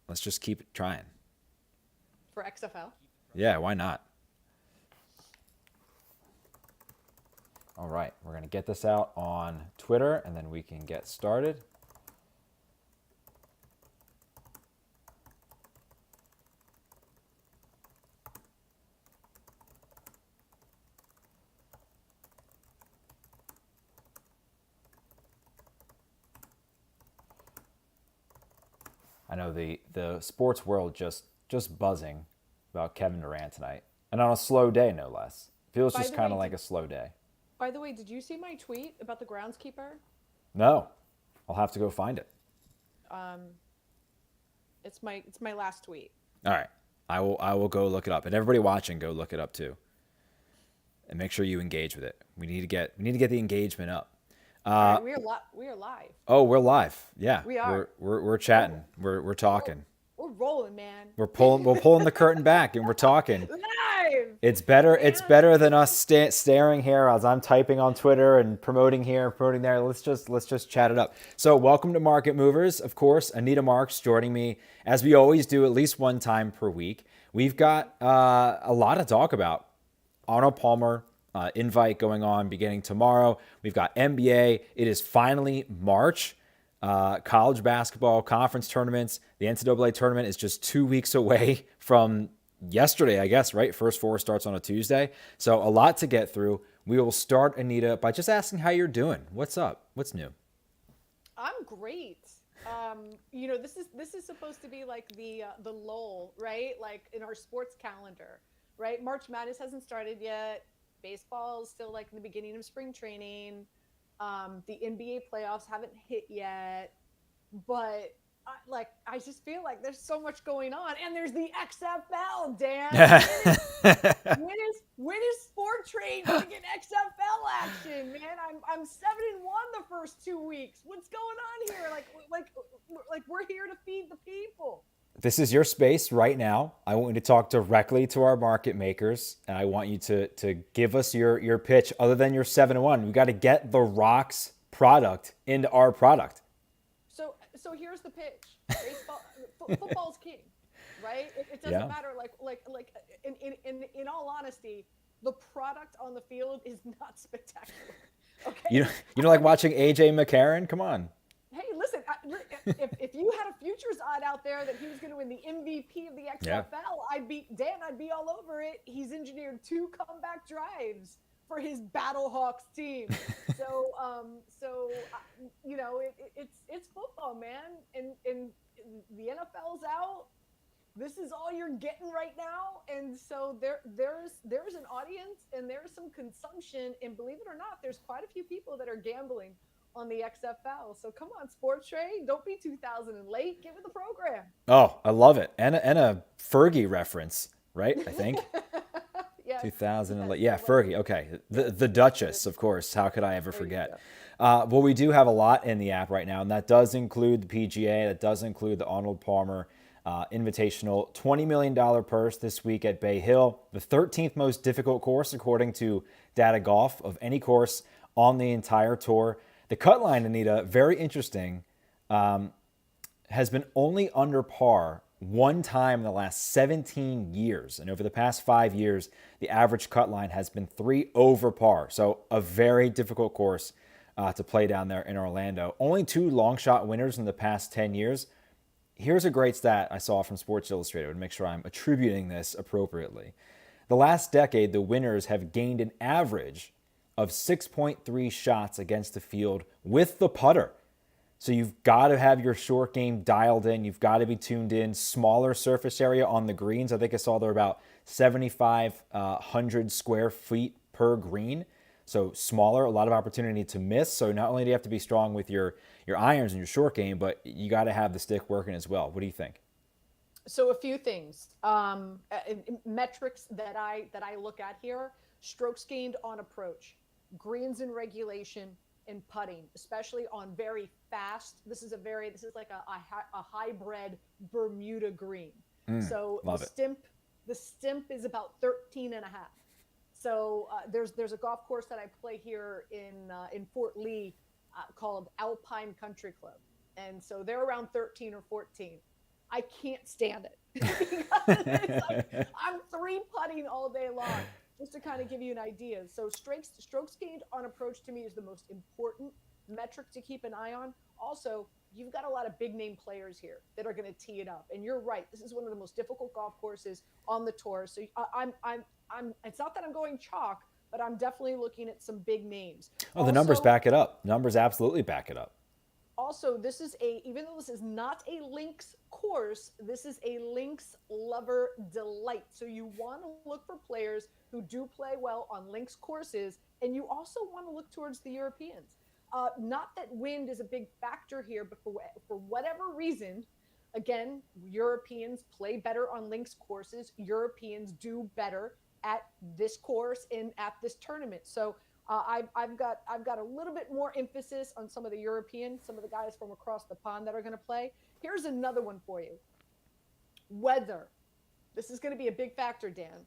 Let's just keep trying. For XFL? Yeah, why not? All right, we're going to get this out on Twitter, and then we can get started. I know the sports world just buzzing about Kevin Durant tonight, and on a slow day, no less. Feels By just the kind way, of like a slow day. did you see my tweet about the groundskeeper? No, I'll have to go find it. Um, it's my last tweet. All right, I will go look it up, and everybody watching, go look it up too, and make sure you engage with it. We need to get the engagement up. All right, we are live. Oh, we're live. Yeah, We we're are. we're, we're Oh, chatting. We're oh, talking. we're rolling, man. We're pulling the curtain back, and we're talking. Live, It's better. It's man. better than us staring here as I'm typing on Twitter and promoting here, promoting there. Let's just chat it up. So, welcome to Market Movers. Of course, Anita Marks joining me as we always do, at least one time per week. We've got a lot to talk about. Arnold Palmer invite going on beginning tomorrow. We've got NBA. It is finally March. College basketball conference tournaments. The NCAA tournament is just 2 weeks away from yesterday, I guess, right? First four starts on a Tuesday. So a lot to get through. We will start, Anita, by just asking how you're doing. What's up? What's new? I'm great. This is supposed to be like the lull, right? Like in our sports calendar, right? March Madness hasn't started yet. Baseball is still like in the beginning of spring training. The NBA playoffs haven't hit yet, but I just feel like there's so much going on, and there's the XFL. Dan, when is Sport Trade gonna get XFL action, man? I'm 7-1 the first 2 weeks. What's going on here? Like we're here to feed the people. This is your space right now. I want you to talk directly to our market makers, and I want you to give us your pitch other than your 7-1. We got to get the Rocks product into our product. So here's the pitch. Baseball, football's king, right? It doesn't Yeah. matter. Like in all honesty, the product on the field is not spectacular. You Okay, you don't like watching AJ McCarron? Come on. hey, listen, if you had a futures odd out there that he was going to win the MVP of the Yeah. XFL, I'd be all over it. He's engineered 2 comeback drives for his Battlehawks team. It's football, man, and the NFL's out. This is all you're getting right now, and so there's an audience and there's some consumption, and believe it or not, there's quite a few people that are gambling on the XFL. So come on, Sports Trade, don't be 2000 and late. Get with the program. Oh, I love it. And a Fergie reference, right? I think Yes, 2000 and yes, yeah, I love Fergie. it. Okay, Yes, the yes. Duchess, of course. How could I ever There you forget? go. Well, we do have a lot in the app right now, and that does include the PGA. That does include the Arnold Palmer Invitational $20 million purse this week at Bay Hill, the 13th most difficult course according to Data Golf of any course on the entire tour. The cut line, Anita, very interesting, has been only under par one time in the last 17 years. And over the past 5 years, the average cut line has been 3 over par. So a very difficult course to play down there in Orlando. Only 2 long shot winners in the past 10 years. Here's a great stat I saw from Sports Illustrated to make sure I'm attributing this appropriately. The last decade, the winners have gained an average of 6.3 shots against the field with the putter. So you've got to have your short game dialed in. You've got to be tuned in. Smaller surface area on the greens. I think I saw they're about 7,500 square feet per green. So smaller, a lot of opportunity to miss. So not only do you have to be strong with your irons and your short game, but you got to have the stick working as well. What do you think? So a few things, metrics that I look at here: strokes gained on approach, greens in regulation, and putting, especially on very fast. This is like a hybrid Bermuda green. So Love it. the stimp is about 13 and a half. So there's a golf course that I play here in Fort Lee called Alpine Country Club, and so they're around 13 or 14. I can't stand it. Because it's like I'm three putting all day long, just to kind of give you an idea. So strokes gained on approach to me is the most important metric to keep an eye on. Also, you've got a lot of big name players here that are going to tee it up, and you're right. This is one of the most difficult golf courses on the tour. So I'm. It's not that I'm going chalk, but I'm definitely looking at some big names. Oh, the numbers back it up. Numbers absolutely back it up. Also, this is even though this is not a links course, this is a links lover delight. So you want to look for players who do play well on links courses, and you also want to look towards the Europeans. Not that wind is a big factor here, but for whatever reason, again, Europeans play better on links courses. Europeans do better at this course and at this tournament. So I've got a little bit more emphasis on some of the some of the guys from across the pond that are going to play. Here's another one for you. Weather. This is going to be a big factor, Dan.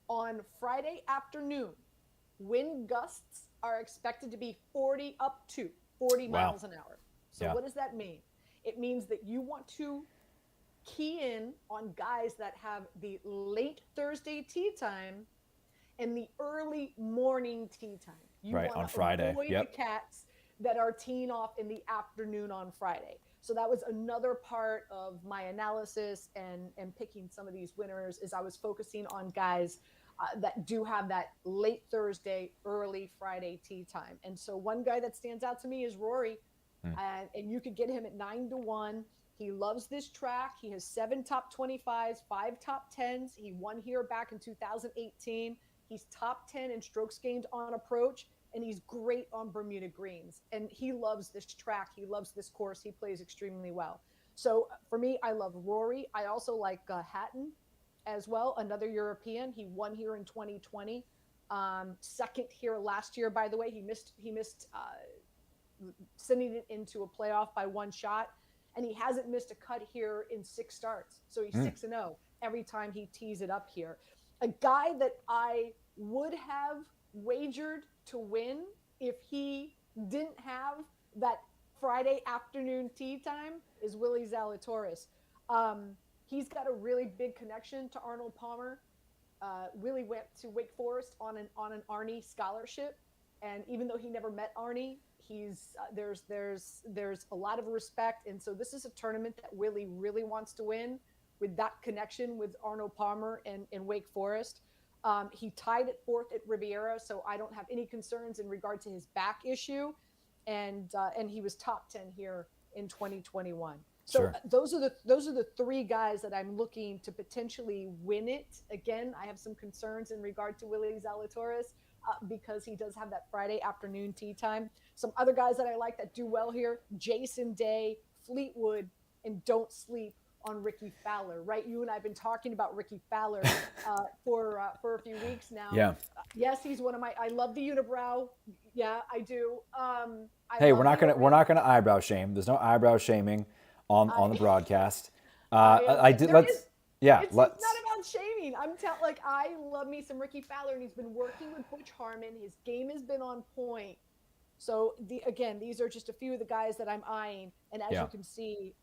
On Friday afternoon, wind gusts are expected to be 40 miles an hour. So what does that mean? It means that you want to key in on guys that have the late Thursday tee time and the early morning tee time. You right, on Friday. Avoid the cats that are teeing off in the afternoon on Friday. So that was another part of my analysis and picking some of these winners, is I was focusing on guys that do have that late Thursday, early Friday tee time. And so one guy that stands out to me is Rory, and you could get him at 9-1. He loves this track. He has 7 top 25s, 5 top 10s. He won here back in 2018. He's top 10 in strokes gained on approach, and he's great on Bermuda greens. And he loves this track. He loves this course. He plays extremely well. So for me, I love Rory. I also like Hatton as well, another European. He won here in 2020. Second here last year, by the way. He missed sending it into a playoff by 1 shot. And he hasn't missed a cut here in 6 starts. So he's 6-0 every time he tees it up here. A guy that I would have wagered to win if he didn't have that Friday afternoon tee time is Willie Zalatoris. He's got a really big connection to Arnold Palmer. Willie went to Wake Forest on an Arnie scholarship, and even though he never met Arnie, there's a lot of respect. And so this is a tournament that Willie really wants to win, with that connection with Arnold Palmer and Wake Forest. He tied at 4th at Riviera, so I don't have any concerns in regard to his back issue. And he was top 10 here in 2021. So Sure. those are the 3 guys that I'm looking to potentially win it. Again, I have some concerns in regard to Willie Zalatoris because he does have that Friday afternoon tee time. Some other guys that I like that do well here: Jason Day, Fleetwood, and don't sleep on Ricky Fowler, right? You and I have been talking about Ricky Fowler for a few weeks now. Yeah. Yes, he's one of my. I love the unibrow. Yeah, I do. Hey, we're not gonna eyebrow shame. There's no eyebrow shaming on the broadcast. It's not about shaming. I love me some Ricky Fowler, and he's been working with Butch Harmon. His game has been on point. So these are just a few of the guys that I'm eyeing, and as you can see,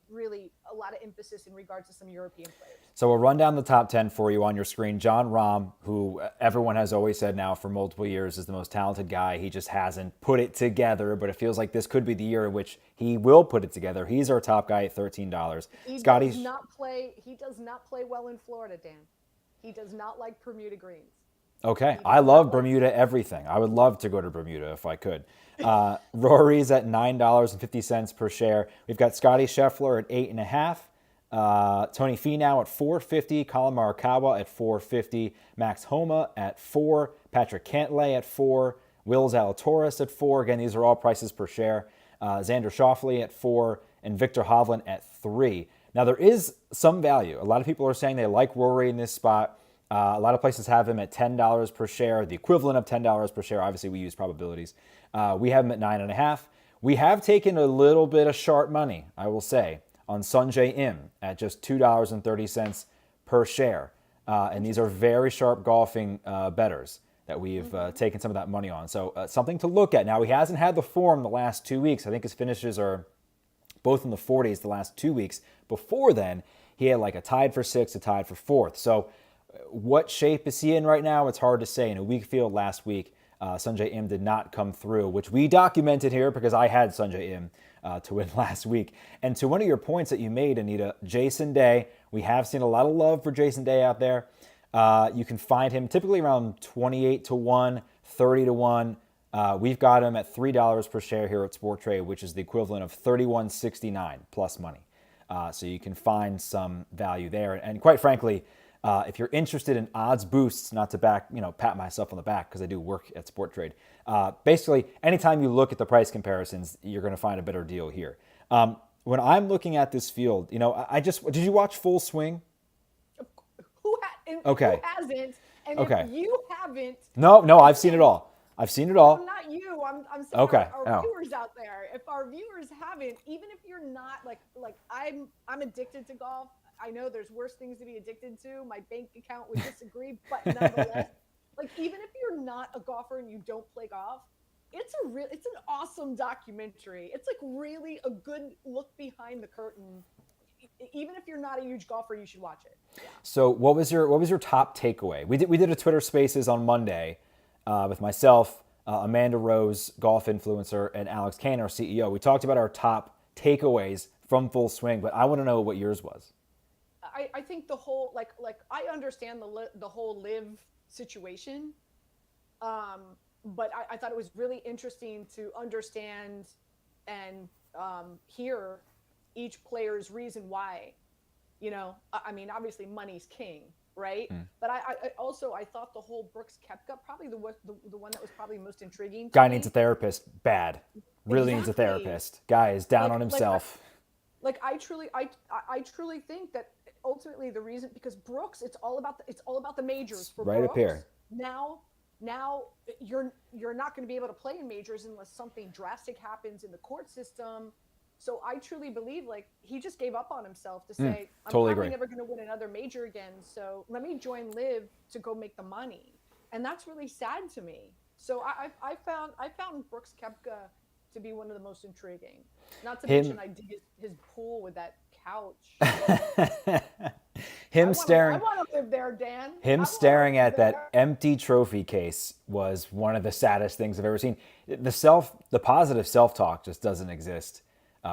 really a lot of emphasis in regards to some European players. So we'll run down the top 10 for you on your screen. Jon Rahm, who everyone has always said now for multiple years is the most talented guy. He just hasn't put it together, but it feels like this could be the year in which he will put it together. He's our top guy at $13. He does not play well in Florida, Dan. He does not like Bermuda greens. Okay, I love Bermuda everything. I would love to go to Bermuda if I could. Rory's at $9.50 per share. We've got Scotty Scheffler at 8.5. Tony Finau at $4.50. Colin Morikawa at $4.50. Max Homa at $4. Patrick Cantlay at $4. Will Zalatoris at $4. Again, these are all prices per share. Xander Schauffele at $4. And Victor Hovland at $3. Now, there is some value. A lot of people are saying they like Rory in this spot. A lot of places have him at $10 per share, the equivalent of $10 per share. Obviously, we use probabilities. We have him at 9.5. We have taken a little bit of sharp money, I will say, on Sungjae Im at just $2.30 per share. And these are very sharp golfing bettors that we've taken some of that money on. So something to look at. Now, he hasn't had the form the last 2 weeks. I think his finishes are both in the 40s the last 2 weeks, before then, he had like a tied for 6th, a tied for 4th. So what shape is he in right now? It's hard to say. In a weak field last week, Sungjae Im did not come through, which we documented here because I had Sungjae Im to win last week. And to one of your points that you made, Anita, Jason Day, we have seen a lot of love for Jason Day out there. You can find him typically around 28 to 1, 30 to 1. We've got him at $3 per share here at Sport Trade, which is the equivalent of $31.69 plus money. So you can find some value there. And quite frankly, if you're interested in odds boosts, not to pat myself on the back because I do work at Sport Trade. Basically, anytime you look at the price comparisons, you're going to find a better deal here. When I'm looking at this field, did you watch Full Swing? Okay. Who hasn't? And okay. If you haven't, no, I've seen it all. I've seen it all. No, not you. I'm saying okay. our viewers out there. If our viewers haven't, even if you're not like I'm addicted to golf. I know there's worse things to be addicted to. My bank account would disagree, but nonetheless, like even if you're not a golfer and you don't play golf, it's an awesome documentary. It's like really a good look behind the curtain. Even if you're not a huge golfer, you should watch it. Yeah. So what was your top takeaway? We did a Twitter Spaces on Monday with myself, Amanda Rose, golf influencer, and Alex Kane, our CEO. We talked about our top takeaways from Full Swing, but I want to know what yours was. I think the whole like I understand the whole live situation, but I thought it was really interesting to understand and hear each player's reason why. I mean, obviously money's king, right? But I also thought the whole Brooks Koepka, probably the one that was probably most intriguing. Guy needs a therapist bad. Really needs a therapist. Guy is down on himself. I truly think that ultimately the reason, because Brooks, it's all about the majors for right Brooks. Up here. Now you're not going to be able to play in majors unless something drastic happens in the court system. So I truly believe like he just gave up on himself to say, I'm probably never going to win another major again. So let me join Live to go make the money. And that's really sad to me. So I found Brooks Koepka to be one of the most intriguing. Not to mention I dig his pool with that couch. I want to live there, Dan. Him staring at that empty trophy case was one of the saddest things I've ever seen. The positive self-talk just doesn't exist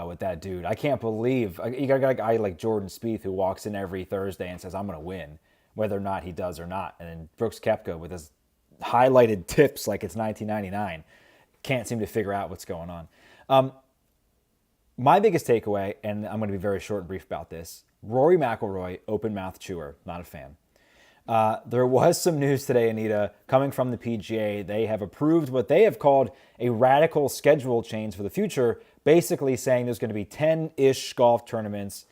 with that dude. I can't believe you got a guy like Jordan Spieth who walks in every Thursday and says, I'm going to win, whether or not he does or not. And then Brooks Koepka with his highlighted tips like it's 1999 can't seem to figure out what's going on. My biggest takeaway, and I'm going to be very short and brief about this, Rory McIlroy, open mouth chewer, not a fan. There was some news today, Anita, coming from the PGA. They have approved what they have called a radical schedule change for the future, basically saying there's going to be 10-ish golf tournaments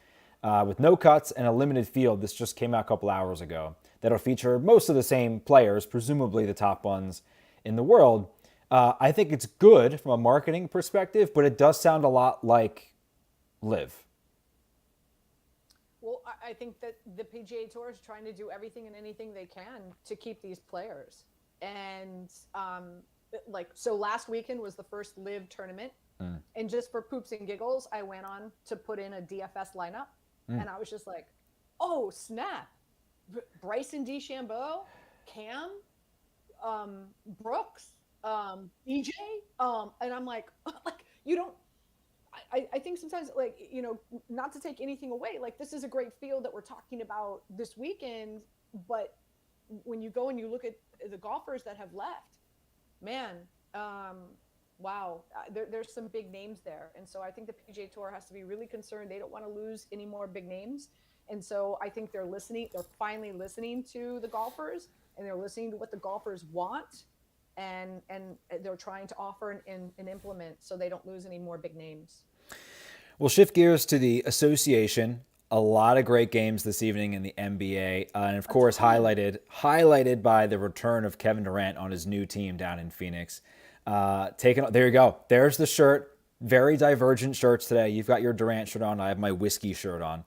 with no cuts and a limited field. This just came out a couple hours ago. That'll feature most of the same players, presumably the top ones in the world. I think it's good from a marketing perspective, but it does sound a lot like Live. Well, I think that the PGA Tour is trying to do everything and anything they can to keep these players. And so last weekend was the first Live tournament. And just for poops and giggles, I went on to put in a DFS lineup. And I was just like, oh, snap. Bryson DeChambeau, Cam, Brooks, DJ. And I'm like, I think sometimes, not to take anything away, like this is a great field that we're talking about this weekend, but when you go and you look at the golfers that have left, man, wow, there's some big names there. And so I think the PGA Tour has to be really concerned. They don't want to lose any more big names. And so I think they're finally listening to the golfers, and they're listening to what the golfers want. And they're trying to offer and implement so they don't lose any more big names. We'll shift gears to the association. A lot of great games this evening in the NBA. And of course, highlighted by the return of Kevin Durant on his new team down in Phoenix. There you go. There's the shirt. Very divergent shirts today. You've got your Durant shirt on. I have my whiskey shirt on.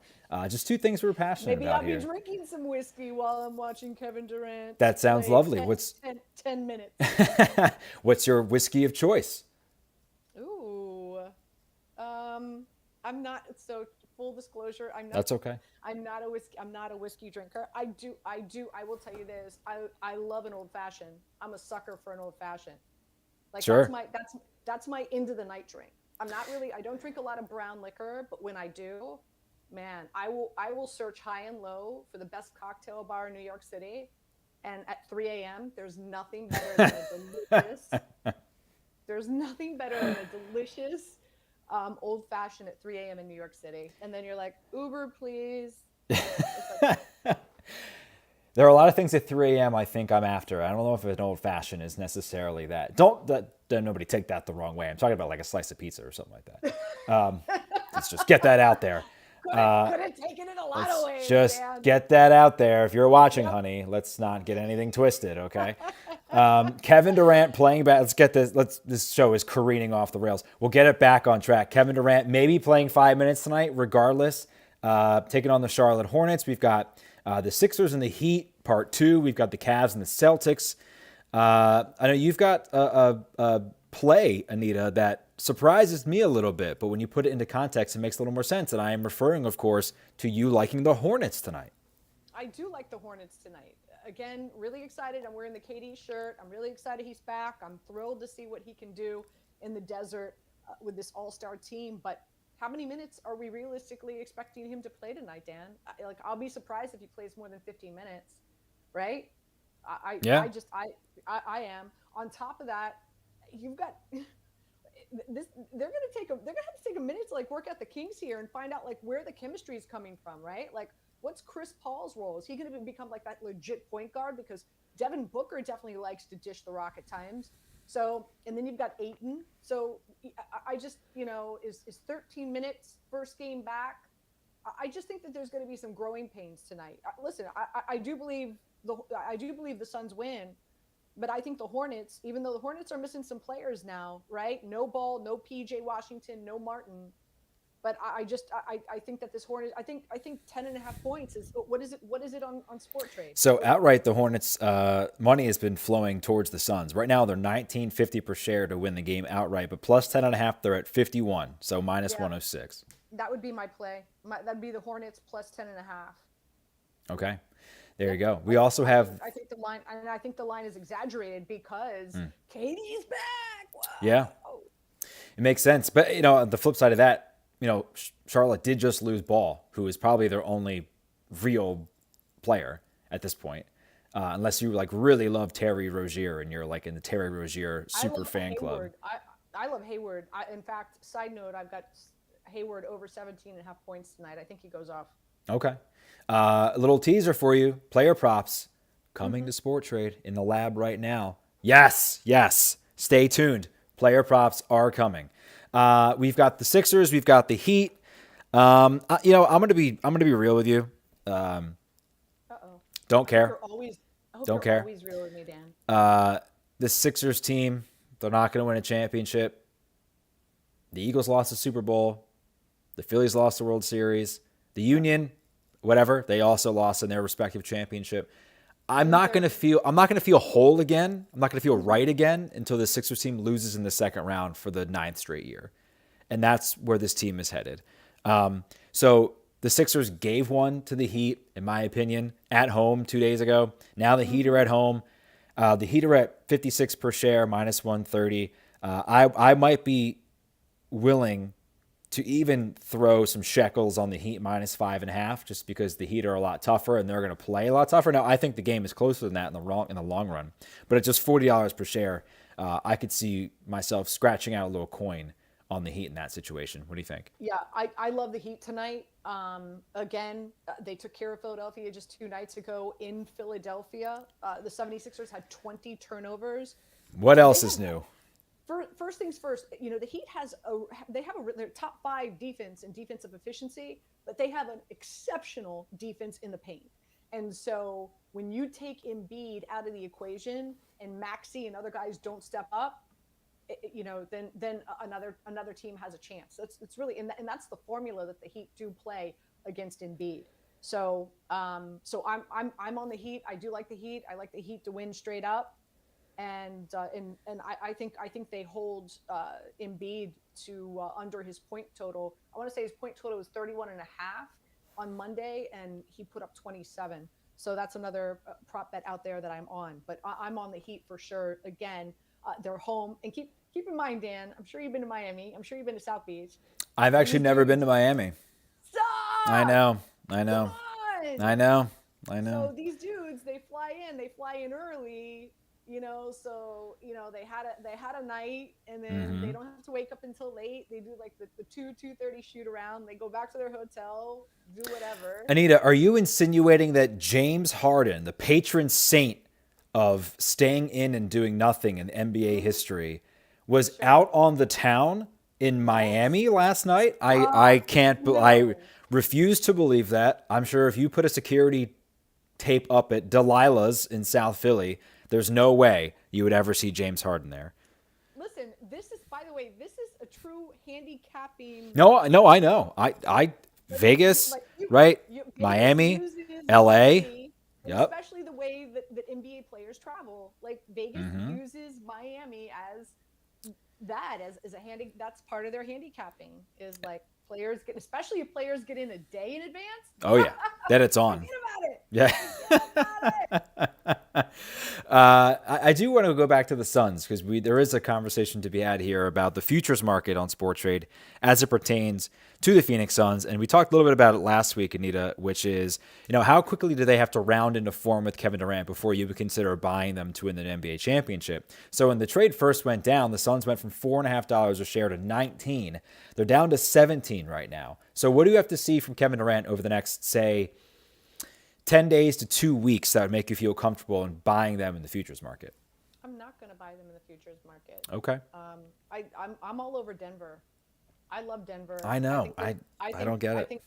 Just two things we're passionate about here. Maybe I'll be drinking some whiskey while I'm watching Kevin Durant. That sounds lovely. 10 minutes. What's your whiskey of choice? Ooh. I'm not so full disclosure, That's okay. I'm not a whiskey drinker. I will tell you this. I love an old fashioned. I'm a sucker for an old fashioned. Like Sure. that's my into the night drink. I don't drink a lot of brown liquor, but when I do, man, I will search high and low for the best cocktail bar in New York City. And at 3 a.m., there's nothing better than a delicious old fashioned at 3 a.m. in New York City. And then you're like, Uber, please. It's like, There are a lot of things at 3 a.m. I think I'm after. I don't know if an old fashioned is necessarily that. Don't nobody take that the wrong way. I'm talking about like a slice of pizza or something like that. Let's just get that out there. could have taken it a lot of ways, Just man. get that out there. If you're watching, honey, let's not get anything twisted, okay? Kevin Durant playing back. Let's get this. This show is careening off the rails. We'll get it back on track. Kevin Durant maybe playing 5 minutes tonight, regardless. Taking on the Charlotte Hornets. We've got the Sixers and the Heat, part 2. We've got the Cavs and the Celtics. I know you've got a play, Anita, that surprises me a little bit, but when you put it into context, it makes a little more sense. And I am referring, of course, to you liking the Hornets tonight. I do like the Hornets tonight. Again, really excited. I'm wearing the KD shirt. I'm really excited he's back. I'm thrilled to see what he can do in the desert with this all-star team. But how many minutes are we realistically expecting him to play tonight, Dan? I'll be surprised if he plays more than 15 minutes, right? I am. On top of that, you've got this. They're gonna have to take a minute to like work out the kinks here and find out like where the chemistry is coming from, right? Like, what's Chris Paul's role? Is he going to become like that legit point guard? Because Devin Booker definitely likes to dish the rock at times. So, and then you've got Ayton. So I just, is 13 minutes first game back. I just think that there's going to be some growing pains tonight. Listen, I do believe the Suns win, but I think the Hornets, even though the Hornets are missing some players now, right? No Ball, no PJ Washington, no Martin. But I think that this Hornets, I think 10.5 points is, what is it on Sport Trade? So outright, the Hornets money has been flowing towards the Suns. Right now, they're $19.50 per share to win the game outright, but plus 10.5, they're at 51, so minus 106. That would be my play. That'd be the Hornets plus 10.5. Okay, there you go. We also have. I think the line is exaggerated because KD's back. Whoa. Yeah, it makes sense. But the flip side of that, Charlotte did just lose Ball, who is probably their only real player at this point. Unless you like really love Terry Rozier and you're like in the Terry Rozier super fan club. I love Hayward. In fact, side note, I've got Hayward over 17.5 points tonight. I think he goes off. Okay. A little teaser for you. Player props coming to Sport Trade in the lab right now. Yes. Stay tuned. Player props are coming. We've got the Sixers. We've got the Heat. I'm gonna be real with you. Don't care. Don't care. Always real with me, Dan. The Sixers team, they're not gonna win a championship. The Eagles lost the Super Bowl. The Phillies lost the World Series. The Union, whatever, they also lost in their respective championship. I'm not gonna feel whole again. I'm not gonna feel right again until the Sixers team loses in the second round for the 9th straight year, and that's where this team is headed. So the Sixers gave one to the Heat, in my opinion, at home 2 days ago. Now the Heat are at home. The Heat are at 56 per share, minus 130. I might be willing to even throw some shekels on the Heat minus 5.5, just because the Heat are a lot tougher and they're going to play a lot tougher. Now, I think the game is closer than that in the long run, but at just $40 per share, I could see myself scratching out a little coin on the Heat in that situation. What do you think? Yeah, I love the Heat tonight. Again, they took care of Philadelphia just 2 nights ago in Philadelphia. The 76ers had 20 turnovers. What else is new? First things first, the Heat have their top 5 defense and defensive efficiency, but they have an exceptional defense in the paint. And so when you take Embiid out of the equation and Maxey and other guys don't step up, then another team has a chance. It's really, and that's the formula that the Heat do play against Embiid. So I'm on the Heat. I do like the Heat. I like the Heat to win straight up. I think they hold Embiid to under his point total. I want to say his point total was 31 and a half on Monday, and he put up 27. So that's another prop bet out there that I'm on. But I'm on the Heat for sure. Again, they're home, and keep in mind, Dan. I'm sure you've been to Miami. I'm sure you've been to South Beach. I've actually never been to Miami. I Stop! know. Come I know. So these dudes, they fly in early, so they had a night, and then they don't have to wake up until late. They do like the 2:30 shoot around. They go back to their hotel, do whatever. Anita, are you insinuating that James Harden, the patron saint of staying in and doing nothing in NBA history, was out on the town in Miami last night? I can't. No. I refuse to believe that. I'm sure if you put a security tape up at Delilah's in South Philly, there's no way you would ever see James Harden there. Listen, by the way, this is a true handicapping. No, I know. I Vegas, right? Miami, LA. Yep. Especially the way that NBA players travel. Like Vegas uses Miami as a handy. That's part of their handicapping is like players get, especially if players get in a day in advance. Oh yeah, then it's on. Forget about it. Yeah. I do want to go back to the Suns because there is a conversation to be had here about the futures market on Sports Trade as it pertains to the Phoenix Suns. And we talked a little bit about it last week, Anita, which is, how quickly do they have to round into form with Kevin Durant before you would consider buying them to win the NBA championship? So when the trade first went down, the Suns went from $4.50 a share to 19. They're down to 17 right now. So what do you have to see from Kevin Durant over the next, say, 10 days to 2 weeks that would make you feel comfortable in buying them in the futures market? I'm not going to buy them in the futures market. Okay. I'm all over Denver. I love Denver. I know. I don't get it.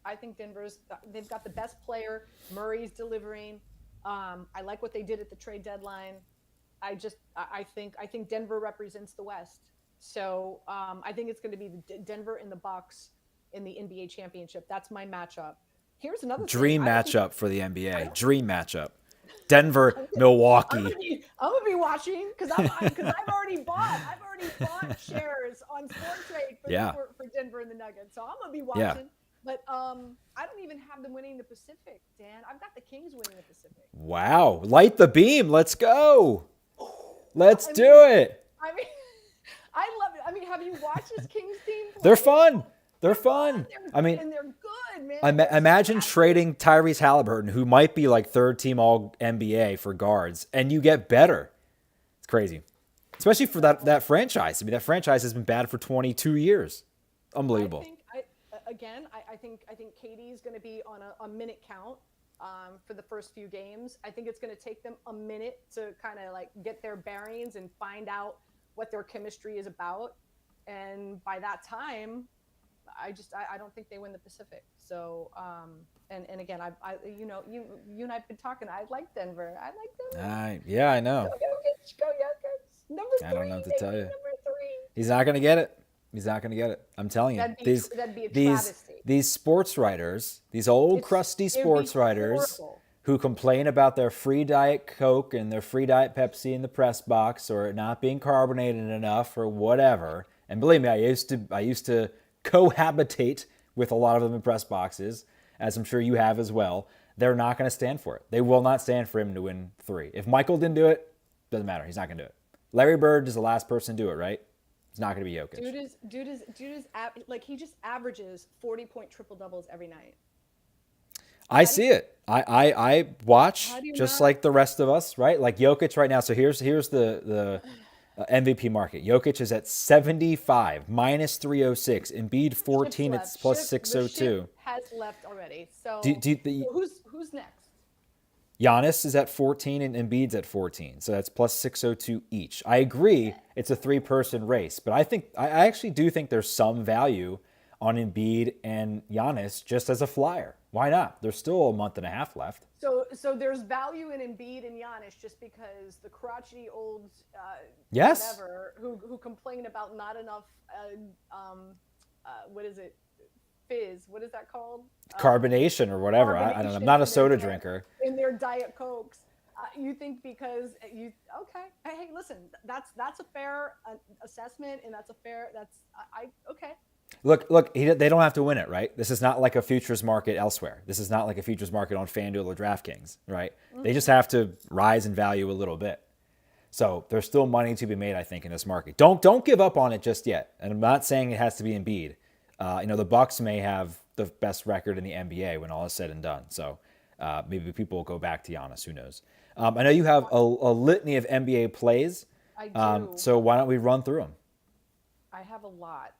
I think Denver's they've got the best player. Murray's delivering. I like what they did at the trade deadline. I think Denver represents the West. So I think it's going to be Denver and the Bucks in the NBA championship. That's my matchup. Here's another dream matchup for the NBA. Dream matchup. Denver, Milwaukee. I'm gonna be watching because I've already bought shares on Sports Trade for Denver and the Nuggets. So I'm gonna be watching. Yeah. But I don't even have them winning the Pacific, Dan. I've got the Kings winning the Pacific. Wow. Light the beam. Let's go. Let's do it. I mean, I love it. I mean, have you watched this Kings team play? They're fun. They're fun. And they're good, man. Imagine trading Tyrese Halliburton, who might be like third team all NBA for guards, and you get better. It's crazy. Especially for that franchise. I mean, that franchise has been bad for 22 years. Unbelievable. I think KD is going to be on a minute count for the first few games. I think it's going to take them a minute to kind of like get their bearings and find out what their chemistry is about. And by that time, I don't think they win the Pacific. So, and again, you and I've been talking. I like Denver. Yeah, I know. Go Jokic. Number 3. I don't know what to tell you. Number 3. He's not going to get it. I'm telling you. That'd be a travesty. These sports writers, these old crusty sports writers who complain about their free Diet Coke and their free Diet Pepsi in the press box or it not being carbonated enough or whatever. And believe me, I used to cohabitate with a lot of them in press boxes, as I'm sure you have as well. They're not going to stand for it. They will not stand for him to win 3. If Michael didn't do it, doesn't matter. He's not going to do it. Larry Bird is the last person to do it, right? It's not going to be Jokic. Dude is like he just averages 40-point triple doubles every night. I see it. I watch just like the rest of us, right? Like Jokic right now. So here's the MVP market. Jokic is at 75, minus 306. Embiid 14, it's plus 602. Has left already. So who's next? Giannis is at 14 and Embiid's at 14. So that's plus 602 each. I agree it's a 3-person race, but I actually do think there's some value on Embiid and Giannis just as a flyer. Why not? There's still a month and a half left. So there's value in Embiid and Giannis just because the crotchety old whatever who complain about not enough what is it? Fizz. What is that called? Carbonation or whatever. I don't know. I'm not a soda drinker. In their Diet Cokes. You think because you okay? Hey, listen, that's a fair assessment, and that's a fair. That's I okay. Look, they don't have to win it, right? This is not like a futures market elsewhere. This is not like a futures market on FanDuel or DraftKings, right? They just have to rise in value a little bit. So there's still money to be made, I think, in this market. Don't give up on it just yet. And I'm not saying it has to be Embiid. The Bucks may have the best record in the NBA when all is said and done. So maybe people will go back to Giannis. Who knows? I know you have a litany of NBA plays. I do. So why don't we run through them? I have a lot.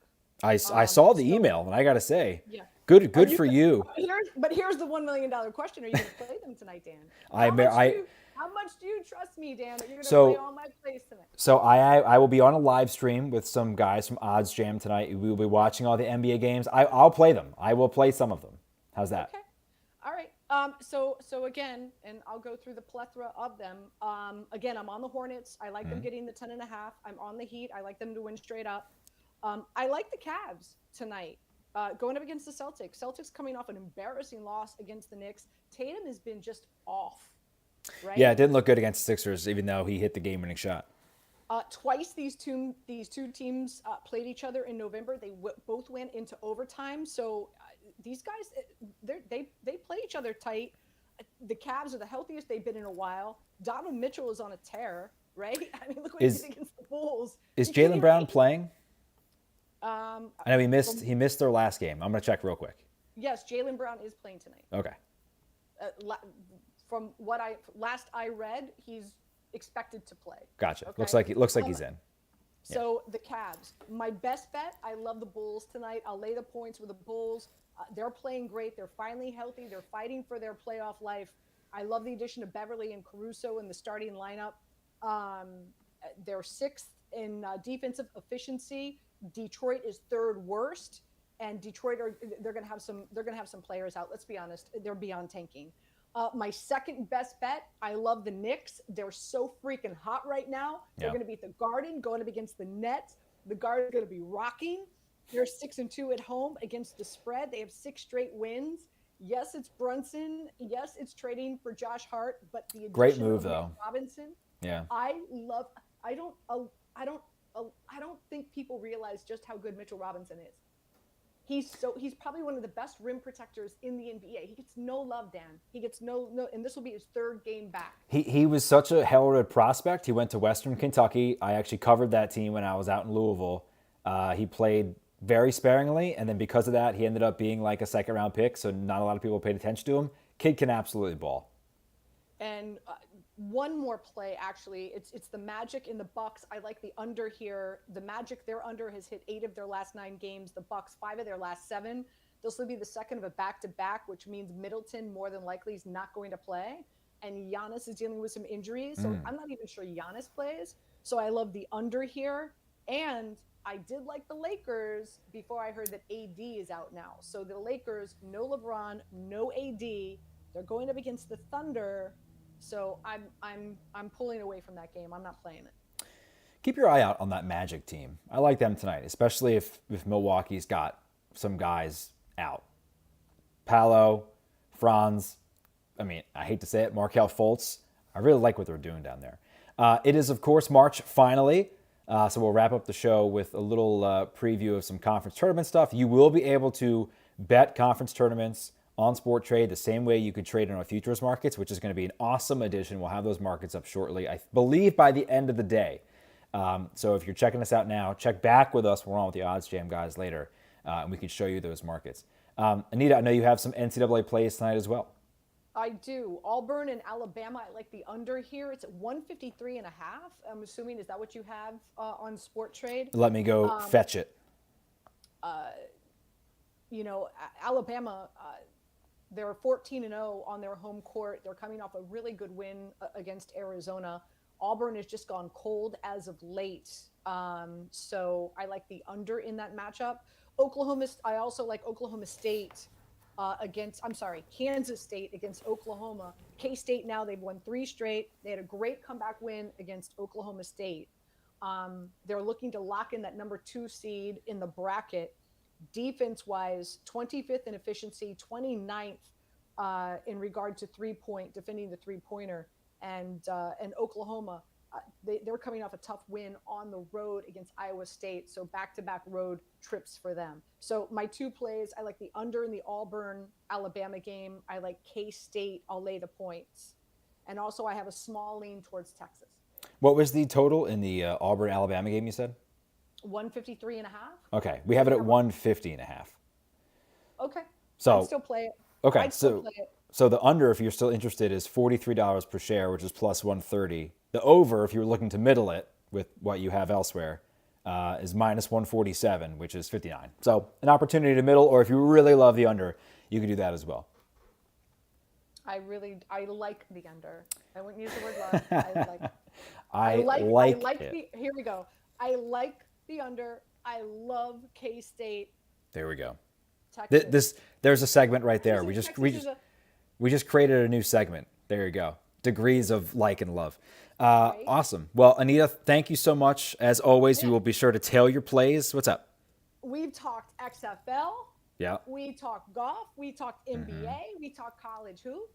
I saw the email, and I got to say, Yeah. good for you. Here's the $1 million question: Are you going to play them tonight, Dan? How much do you trust me, Dan, that you're going to play all my plays tonight? So I will be on a live stream with some guys from Odds Jam tonight. We will be watching all the NBA games. I'll play them. I will play some of them. How's that? Okay. All right. So again, and I'll go through the plethora of them. Again, I'm on the Hornets. I like them getting the 10.5. I'm on the Heat. I like them to win straight up. I like the Cavs tonight. Going up against the Celtics. Celtics coming off an embarrassing loss against the Knicks. Tatum has been just off. Right? Yeah, it didn't look good against the Sixers, even though he hit the game-winning shot. Twice these two teams played each other in November. They both went into overtime. So these guys, they play each other tight. The Cavs are the healthiest they've been in a while. Donovan Mitchell is on a tear, right? I mean, look what he did against the Bulls. Is Jaylen Brown playing? I know he missed their last game. I'm gonna check real quick. Yes, Jaylen Brown is playing tonight. Okay. From what I read, he's expected to play. Gotcha. Okay? Looks like he's in. So the Cavs, my best bet. I love the Bulls tonight. I'll lay the points with the Bulls. They're playing great. They're finally healthy. They're fighting for their playoff life. I love the addition of Beverly and Caruso in the starting lineup. They're sixth in defensive efficiency. Detroit is third worst, and Detroit they're going to have some players out. Let's be honest, they're beyond tanking. My second best bet, I love the Knicks. They're so freaking hot right now. They're going to be at the Garden, going up against the Nets. The Garden's going to be rocking. They're 6-2 at home against the spread. They have 6 straight wins. Yes, it's Brunson. Yes, it's trading for Josh Hart, but the great move though. Robinson. Yeah. I don't think people realize just how good Mitchell Robinson is. He's probably one of the best rim protectors in the NBA. He gets no love, Dan. He gets no, and this will be his third game back. He was such a heralded prospect. He went to Western Kentucky. I actually covered that team when I was out in Louisville. He played very sparingly, and then because of that, he ended up being like a second-round pick, so not a lot of people paid attention to him. Kid can absolutely ball. And one more play, actually. It's the Magic in the Bucks. I like the under here. The Magic, their under has hit 8 of their last 9 games. The Bucks 5 of their last 7. This will be the second of a back-to-back, which means Middleton more than likely is not going to play. And Giannis is dealing with some injuries, so I'm not even sure Giannis plays. So I love the under here. And I did like the Lakers before I heard that AD is out now. So the Lakers, no LeBron, no AD. They're going up against the Thunder. So I'm pulling away from that game. I'm not playing it. Keep your eye out on that Magic team. I like them tonight, especially if Milwaukee's got some guys out. Paolo, Franz, I hate to say it, Markelle Fultz. I really like what they're doing down there. It is, of course, March finally. So we'll wrap up the show with a little preview of some conference tournament stuff. You will be able to bet conference tournaments on Sport Trade the same way you could trade in our futures markets, which is going to be an awesome addition. We'll have those markets up shortly, I believe by the end of the day. So if you're checking us out now, check back with us. We're on with the Odds Jam guys later, and we can show you those markets. Anita, I know you have some NCAA plays tonight as well. I do. Auburn and Alabama, I like the under here. It's at 153.5. I'm assuming, is that what you have on Sport Trade? Let me go fetch it. Alabama, they're 14-0 on their home court. They're coming off a really good win against Arizona. Auburn has just gone cold as of late. So I like the under in that matchup. I also like Oklahoma State Kansas State against Oklahoma. K-State now, they've won 3 straight. They had a great comeback win against Oklahoma State. They're looking to lock in that number 2 seed in the bracket. Defense-wise, 25th in efficiency, 29th in regard to defending the three-pointer. and Oklahoma. They're coming off a tough win on the road against Iowa State, so back-to-back road trips for them. So my 2 plays, I like the under in the Auburn-Alabama game. I like K-State. I'll lay the points. And also I have a small lean towards Texas. What was the total in the Auburn-Alabama game you said? 153.5. Okay. We have it at 150.5. Okay. So I'd still play it. Okay, I'd still play it. So the under, if you're still interested, is $43 per share, which is plus 130. The over, if you were looking to middle it with what you have elsewhere, is minus 147, which is 59. So an opportunity to middle, or if you really love the under, you can do that as well. I like the under. I wouldn't use the word love. I like it. Here we go. I like the under. I love K-State. There we go. Texas. There's a segment right there. We just created a new segment. There you go. Degrees of like and love. Right. Awesome. Well, Anita, thank you so much. As always, we will be sure to tail your plays. What's up? We've talked XFL. Yeah. We talked golf. We talked NBA. We talked college hoops.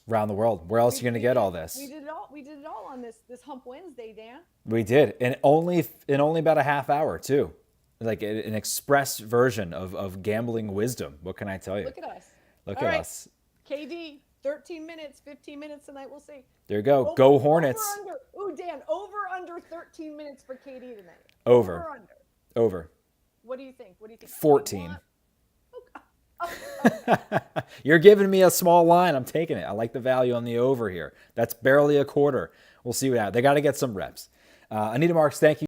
Around the world. Where else are you going to get all this? We did it all on this Hump Wednesday, Dan. We did. And only about a half hour, too. Like an express version of gambling wisdom. What can I tell you? Look at us. Look at us. KD, 13 minutes, 15 minutes tonight. We'll see. There you go. Go Hornets. Dan, over 13 minutes for KD tonight. Over. What do you think? 14. You're giving me a small line. I'm taking it. I like the value on the over here. That's barely a quarter. We'll see what happens. They got to get some reps. Anita Marks, thank you.